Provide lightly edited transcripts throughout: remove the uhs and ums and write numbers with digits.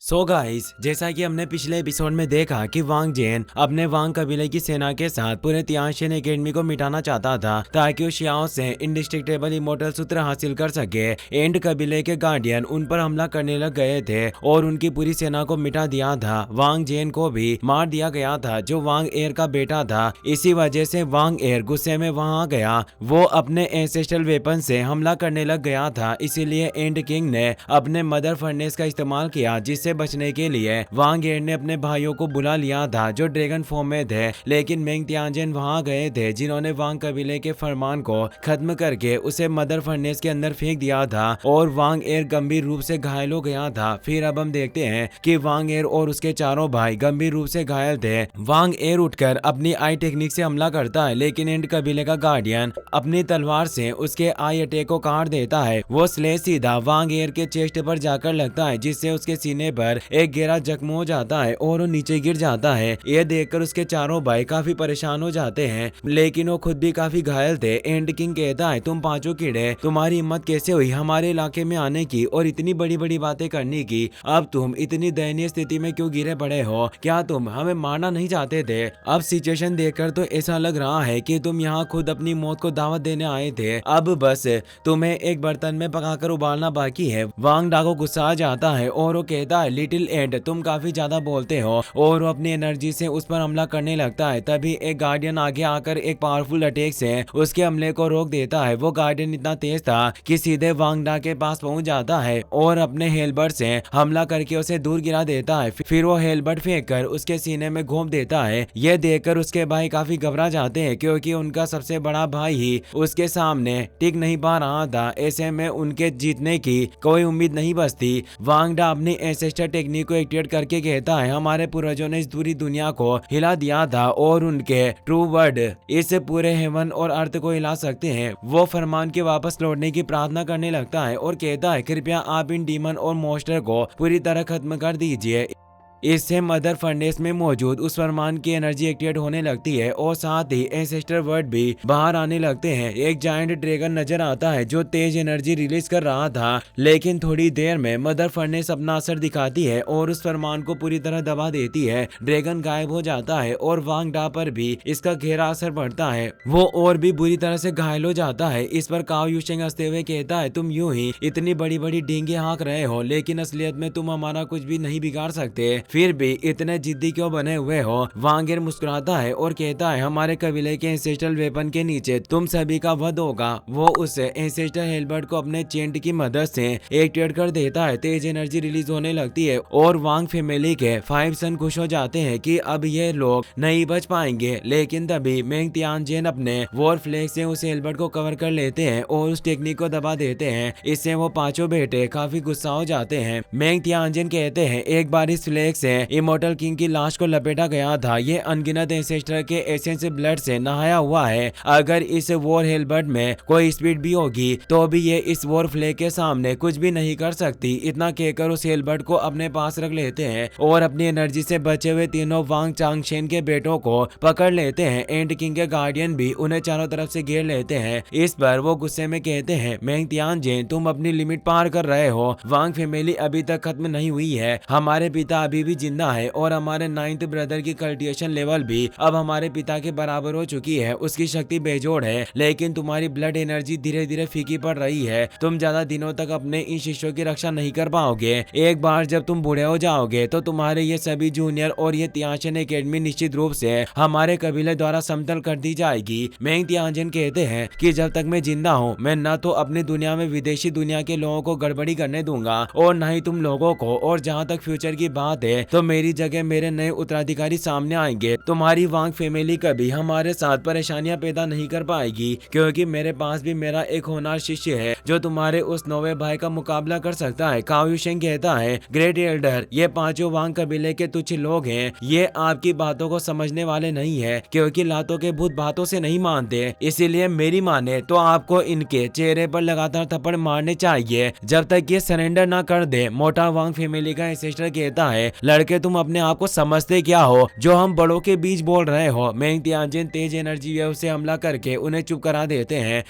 So guys, जैसा कि हमने पिछले एपिसोड में देखा कि वांग जेन अपने वांग कबीले की सेना के साथ पूरे तियानशिन एकेडमी को मिटाना चाहता था ताकि वो शियाओ से इंडिस्ट्रिक्टेबल इमोर्टल सूत्र हासिल कर सके। एंड कबीले के गार्डियन उन पर हमला करने लग गए थे और उनकी पूरी सेना को मिटा दिया था। वांग जेन को भी मार दिया गया था जो वांग एर का बेटा था। इसी वजह से वांग एर गुस्से में वहां आ गया। वो अपने एंसेस्ट्रल वेपन से हमला करने लग गया था। इसीलिए एंड किंग ने अपने मदर फर्नेस का इस्तेमाल किया जिससे बचने के लिए वांग एर ने अपने भाइयों को बुला लिया था जो ड्रैगन फॉर्म में थे। लेकिन मेंग तियानजिन वहां गए थे जिन्होंने वांग कबीले के फरमान को खत्म करके उसे मदर फर्नेस के अंदर फेंक दिया था और वांग एर गंभीर रूप से घायल हो गया था। फिर अब हम देखते हैं कि वांग एर और उसके चारों भाई गंभीर रूप से घायल थे। वांग एर उठकर अपनी आई टेक्निक से हमला करता है लेकिन एंड कबीले का गार्डियन अपनी तलवार से उसके आई अटैक को काट देता है। वो स्लेश सीधा वांग एर के चेस्ट पर जाकर लगता है जिससे उसके सीने पर एक गहरा जख्म हो जाता है और वो नीचे गिर जाता है। यह देखकर उसके चारों भाई काफी परेशान हो जाते हैं लेकिन वो खुद भी काफी घायल थे। एंड किंग कहता है, तुम पांचों कीड़े, तुम्हारी हिम्मत कैसे हुई हमारे इलाके में आने की और इतनी बड़ी बड़ी बातें करने की? अब तुम इतनी दयनीय स्थिति में क्यों गिरे पड़े हो? क्या तुम हमें मारना नहीं चाहते थे? अब सिचुएशन देखकर तो ऐसा लग रहा है कि तुम यहाँ खुद अपनी मौत को दावत देने आए थे। अब बस तुम्हें एक बर्तन में पकाकर उबालना बाकी है। वांग डा को गुस्सा आ जाता है और वो कहता है, लिटिल एंड, तुम काफी ज्यादा बोलते हो, और वो अपनी एनर्जी से उस पर हमला करने लगता है। तभी एक गार्डियन आगे आकर एक पावरफुल अटैक से उसके हमले को रोक देता है। वो गार्डियन इतना तेज था कि सीधे वांग डा के पास पहुंच जाता है और अपने हेलबर्ट से हमला करके उसे दूर गिरा देता है। फिर वो हेलबर्ट फेंक कर उसके सीने में घोंप देता है। यह देखकर उसके भाई काफी घबरा जाते हैं क्योंकि उनका सबसे बड़ा भाई ही उसके सामने टिक नहीं पा रहा था। ऐसे में उनके जीतने की कोई उम्मीद नहीं बचती। वांग डा अपनी एंसेस्टर टेक्निक को एक्टिवेट करके कहता है, हमारे पूर्वजों ने इस पूरी दुनिया को हिला दिया था और उनके ट्रू वर्ड इस पूरे हेवन और अर्थ को हिला सकते हैं। वो फरमान के वापस लौटने की प्रार्थना करने लगता है और कहता है, कृपया आप इन डीमन और मॉन्स्टर को पूरी तरह खत्म कर दीजिए। इससे मदर फर्नेस में मौजूद उस फरमान की एनर्जी एक्टिवेट होने लगती है और साथ ही एंसेस्टर वर्ड भी बाहर आने लगते हैं। एक जायंट ड्रैगन नजर आता है जो तेज एनर्जी रिलीज कर रहा था लेकिन थोड़ी देर में मदर फर्नेस अपना असर दिखाती है और उस फरमान को पूरी तरह दबा देती है। ड्रैगन गायब हो जाता है और वांग डा पर भी इसका गहरा असर पड़ता है। वो और भी बुरी तरह से घायल हो जाता है। इस पर काओ युशेंग हंसते हुए कहता है, तुम यूं ही इतनी बड़ी बड़ी डींगे हाँक रहे हो लेकिन असलियत में तुम हमारा कुछ भी नहीं बिगाड़ सकते, फिर भी इतने जिद्दी क्यों बने हुए हो? वांग एर मुस्कुराता है और कहता है, हमारे कबीले के एंसेस्ट्रल वेपन के नीचे तुम सभी का वध होगा। वो उस एंसेस्टर हेलबर्ट को अपने चेंट की मदद से एक्टिवेट कर देता है। तेज एनर्जी रिलीज होने लगती है और वांग फैमिली के 5 सन खुश हो जाते हैं कि अब ये लोग नहीं बच पाएंगे। लेकिन तभी मेंग तियानजिन अपने वॉर फ्लैग से उस हेलबर्ट को कवर कर लेते हैं और उस टेक्निक को दबा देते हैं। इससे वो पांचों बेटे काफी गुस्सा हो जाते हैं। मेंग तियानजिन कहते हैं, एक बार इस फ्लैग से इमोर्टल किंग की लाश को लपेटा गया था। ये अनगिनत एंसेस्टर के एसेंस ब्लड से नहाया हुआ है। अगर इस वॉर हेलबर्ट में कोई स्पीड भी होगी तो भी ये इस वॉर फ्लैग के सामने कुछ भी नहीं कर सकती। इतना कहकर उस हेलबर्ट को अपने पास रख लेते हैं और अपनी एनर्जी से बचे हुए तीनों वांग चांगशेन के बेटों को पकड़ लेते हैं। एंड किंग के गार्डियन भी उन्हें चारों तरफ से घेर लेते हैं। इस पर वो गुस्से में कहते हैं, मेंग तियानजिन, तुम अपनी लिमिट पार कर रहे हो। वांग फैमिली अभी तक खत्म नहीं हुई है। हमारे पिता अभी भी जिंदा है और हमारे 9th ब्रदर की कल्टिवेशन लेवल भी अब हमारे पिता के बराबर हो चुकी है। उसकी शक्ति बेजोड़ है लेकिन तुम्हारी ब्लड एनर्जी धीरे धीरे फीकी पड़ रही है। तुम ज्यादा दिनों तक अपने इन शिष्यों की रक्षा नहीं कर पाओगे। एक बार जब तुम बूढ़े हो जाओगे तो तुम्हारे ये सभी जूनियर और ये तियानजिन एकेडमी निश्चित रूप से हमारे कबीले द्वारा समतल कर दी जाएगी। मेंग तियानजिन कहते हैं कि जब तक मैं जिंदा हूँ मैं न तो अपनी दुनिया में विदेशी दुनिया के लोगों को गड़बड़ी करने दूंगा और न ही तुम लोगों को। और जहाँ तक फ्यूचर की बात है तो मेरी जगह मेरे नए उत्तराधिकारी सामने आएंगे। तुम्हारी वांग फैमिली कभी हमारे साथ परेशानियां पैदा नहीं कर पाएगी क्योंकि मेरे पास भी मेरा एक होनहार शिष्य है जो तुम्हारे उस नौवे भाई का मुकाबला कर सकता है। काओ युशेंग कहता है, ग्रेट एल्डर, ये पांचों वांग कबीले के तुच्छ लोग हैं। ये आपकी बातों को समझने वाले नहीं है क्योंकि लातों के भूत बातों से नहीं मानते। इसीलिए मेरी माने तो आपको इनके चेहरे पर लगातार थप्पड़ मारने चाहिए जब तक ये सरेंडर ना कर दे। मोटा वांग फैमिली का एंसेस्टर कहता है, लड़के तुम अपने आप को समझते क्या हो जो हम बड़ों के बीच बोल रहे हो? मेंग तियानजिन तेज एनर्जी वेव से हमला करके उन्हें चुप करा देते हैं।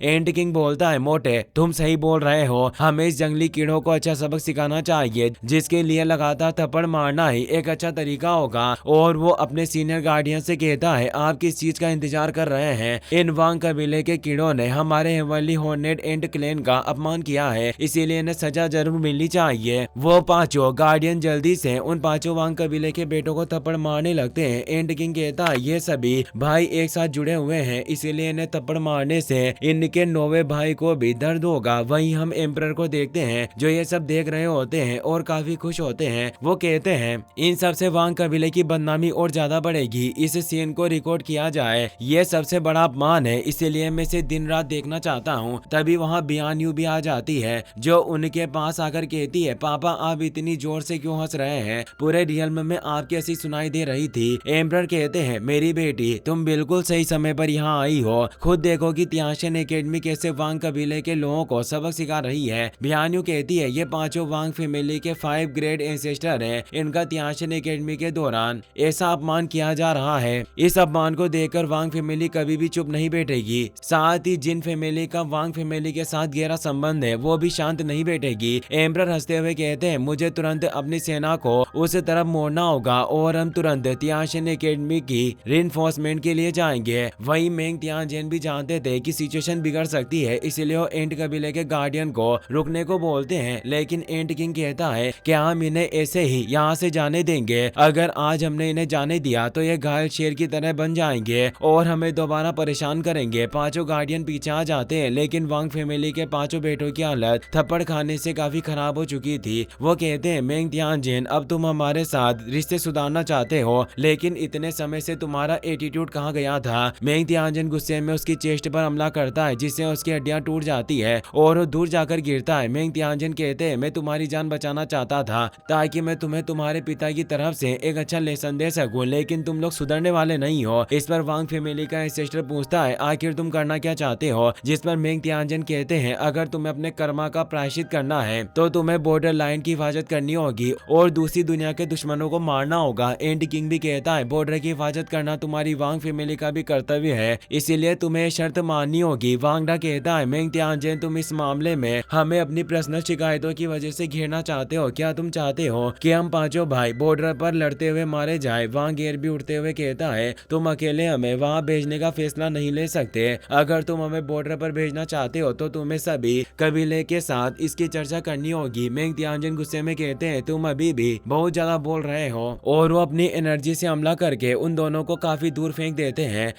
एंड किंग बोलता है, मोटे तुम सही बोल रहे हो, हमें इस जंगली कीड़ों को अच्छा सबक सिखाना चाहिए, जिसके लिए लगातार थप्पड़ मारना ही एक अच्छा तरीका होगा। और वो अपने सीनियर गार्डियन से कहता है, आप किस चीज का इंतजार कर रहे हैं? इन वांग कबीले के कीड़ों ने हमारे हेवनली हॉर्नेट एंड क्लेन का अपमान किया है, इसीलिए इन्हें सजा जरूर मिलनी चाहिए। वो पांचों गार्डियन जल्दी से उन पांचों वांग कबीले के बेटों को थप्पड़ मारने लगते हैं। एंड किंग कहता है, ये सभी भाई एक साथ जुड़े हुए हैं, इसीलिए इन्हें थप्पड़ मारने से इनके नौवे भाई को भी दर्द होगा। वहीं हम एम्परर को देखते हैं जो ये सब देख रहे होते हैं और काफी खुश होते हैं। वो कहते हैं, इन सबसे वांग कबीले की बदनामी और ज्यादा बढ़ेगी, इस सीन को रिकॉर्ड किया जाए, ये सबसे बड़ा अपमान है, इसीलिए मैं इसे दिन रात देखना चाहता हूँ। तभी वहाँ बियान यू भी आ जाती है जो उनके पास आकर कहती है, पापा आप इतनी जोर से क्यों हंस रहे हैं? पूरे रियल्म में आपकी हंसी सुनाई दे रही थी। एम्परर कहते हैं, मेरी बेटी तुम बिल्कुल सही समय पर यहाँ आई हो, खुद देखो कि तियानशेन एकेडमी कैसे वांग कबीले के लोगों को सबक सिखा रही है। बियान यू कहती है, ये पांचों वांग फैमिली के 5 ग्रेट एंसेस्टर हैं, इनका तियानशेन एकेडमी के दौरान ऐसा अपमान किया जा रहा है। इस अपमान को देखकर वांग फैमिली कभी भी चुप नहीं बैठेगी। साथ ही जिन फैमिली का वांग फैमिली के साथ गहरा संबंध है वो भी शांत नहीं बैठेगी। एम्परर हंसते हुए कहते हैं, मुझे तुरंत अपनी सेना को उस तरफ मोड़ना होगा और हम तुरंत तियानशेन एकेडमी की रिइंफोर्समेंट के लिए जाएंगे। वहीं मेंग तियानजेन भी जानते थे कि सिचुएशन बिगड़ सकती है, इसलिए वो एंट कबीले के गार्डियन को रुकने को बोलते हैं। लेकिन एंट किंग कहता है कि हम इन्हें ऐसे ही यहाँ से जाने देंगे, अगर आज हमने इन्हें जाने दिया तो ये घायल शेर की तरह बन जाएंगे और हमें दोबारा परेशान करेंगे। पांचों गार्डियन पीछे आ जाते हैं, लेकिन वांग फैमिली के पांचों बेटों की हालत थप्पड़ खाने से काफी खराब हो चुकी थी। वो कहते हैं, मेंग तियानजेन अब तुम हमारे साथ रिश्ते सुधारना चाहते हो, लेकिन इतने समय से तुम्हारा एटीट्यूड कहाँ गया था? मेंग तियानजेन गुस्से में उसकी चेस्ट पर हमला करता है, जिससे उसकी हड्डियां टूट जाती है और वो दूर जाकर गिरता है। मेंग तियानजेन कहते हैं, मैं तुम्हारी जान बचाना चाहता था ताकि मैं तुम्हें तुम्हारे पिता की तरफ से एक अच्छा लेसन दे सकूं, लेकिन तुम लोग सुधरने वाले नहीं हो। इस पर वांग फैमिली का एंसेस्टर पूछता है, आखिर तुम करना क्या चाहते हो? जिस पर मेंग तियानजेन कहते हैं, अगर तुम्हें अपने कर्मा का प्रायश्चित करना है तो तुम्हें बॉर्डर लाइन की हिफाजत करनी होगी और दूसरी दुनिया के दुश्मनों को मारना होगा। एंड किंग भी कहता है, बॉर्डर की हिफाजत करना तुम्हारी वांग फैमिली का भी कर्तव्य है, इसीलिए तुम्हें शर्त माननी होगी। वांगडा कहता है, मेंग तियानजेन तुम इस मामले में हमें अपनी पर्सनल शिकायतों की वजह से घेरना चाहते हो क्या? तुम चाहते हो कि हम पांचों भाई बॉर्डर पर लड़ते हुए मारे जाए? वांग गेर भी उठते हुए कहता है, तुम अकेले हमें वहां भेजने का फैसला नहीं ले सकते, अगर तुम हमें बॉर्डर पर भेजना चाहते हो तो तुम्हें सभी कबीले के साथ इसकी चर्चा करनी होगी। मेंग तियानजेन गुस्से में कहते हैं, तुम अभी भी बहुत ज्यादा बोल रहे हो, और वो अपनी एनर्जी से हमला करके उन दोनों को काफी दूर फेंक देते हैं।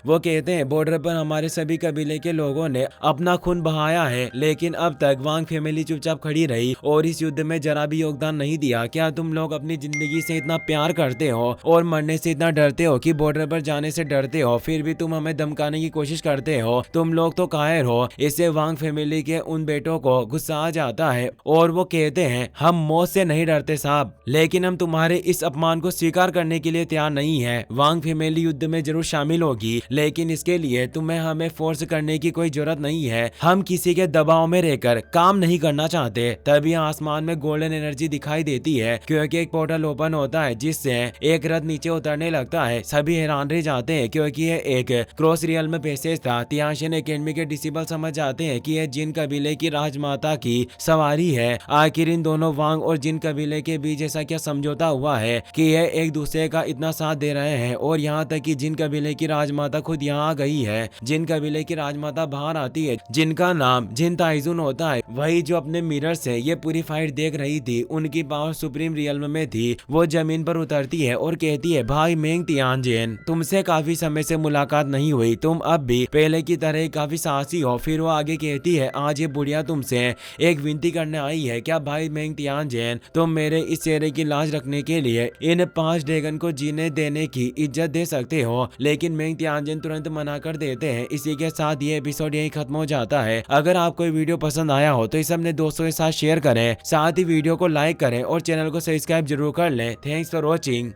वो कहते हैं, बॉर्डर पर हमारे सभी कबीले के लोगों ने अपना खून बहाया है, लेकिन अब तक वांग फैमिली चुपचाप खड़ी रही और इस युद्ध में जरा भी योगदान नहीं दिया। क्या तुम लोग अपनी जिंदगी से इतना प्यार करते हो और मरने से इतना डरते हो कि बॉर्डर पर जाने से डरते हो, फिर भी तुम हमें धमकाने की कोशिश करते हो? तुम लोग तो कायर हो। इससे वांग फैमिली के उन बेटों को गुस्सा आ जाता है और वो कहते हैं, हम मौत से नहीं डरते साहब, लेकिन हम तुम्हारे इस अपमान को स्वीकार करने के लिए तैयार नहीं है। वांग फैमिली युद्ध में जरूर शामिल होगी, लेकिन इसके लिए तुम्हें हमें फोर्स करने की कोई जरूरत नहीं है, हम किसी के दबाव में रहकर काम नहीं करना चाहते। तभी आसमान में गोल्डन एनर्जी दिखाई देती है, क्योंकि एक पोर्टल ओपन होता है जिससे एक रथ नीचे उतरने लगता है। सभी हैरान रह जाते हैं क्योंकि ये एक क्रॉस रियल में पैसेज था। तियानशेन एकेडमी के डिसिबल समझ जाते हैं कि यह जिन कबीले की राजमाता की सवारी है। आखिर इन दोनों वांग और जिन कबीले के बीच ऐसा क्या समझौता हुआ है कि यह एक दूसरे का इतना साथ दे रहे हैं, और यहाँ तक कि जिन कबीले की राजमाता खुद यहाँ आ गई है। जिन कबीले की राजमाता बाहर आती है, जिनका नाम जिन ताइजुन होता है, वही जो अपने मिरर से ये पूरी फाइट देख रही थी, उनकी पावर सुप्रीम रियल्म में थी। वो जमीन पर उतरती है और कहती है, भाई मेंग तियानजेन, तुमसे काफी समय से मुलाकात नहीं हुई, तुम अब भी पहले की तरह काफी साहसी हो। फिर वो आगे कहती है, आज ये बुढ़िया तुमसे एक विनती करने आई है, क्या भाई मेंग तियानजेन तुम मेरे इस चेहरे की लाज रखने के लिए इन 5 ड्रैगन को जीने देने की इज्जत दे सकते हो? लेकिन मेंग तियानजेन तुरंत मना कर देते हैं। इसी के साथ ये एपिसोड यही खत्म हो जाता है। अगर आपको वीडियो पसंद आया हो तो इसे अपने दोस्तों के साथ शेयर करें, साथ ही वीडियो को लाइक करें और चैनल को सब्सक्राइब जरूर कर लें। Thanks for watching.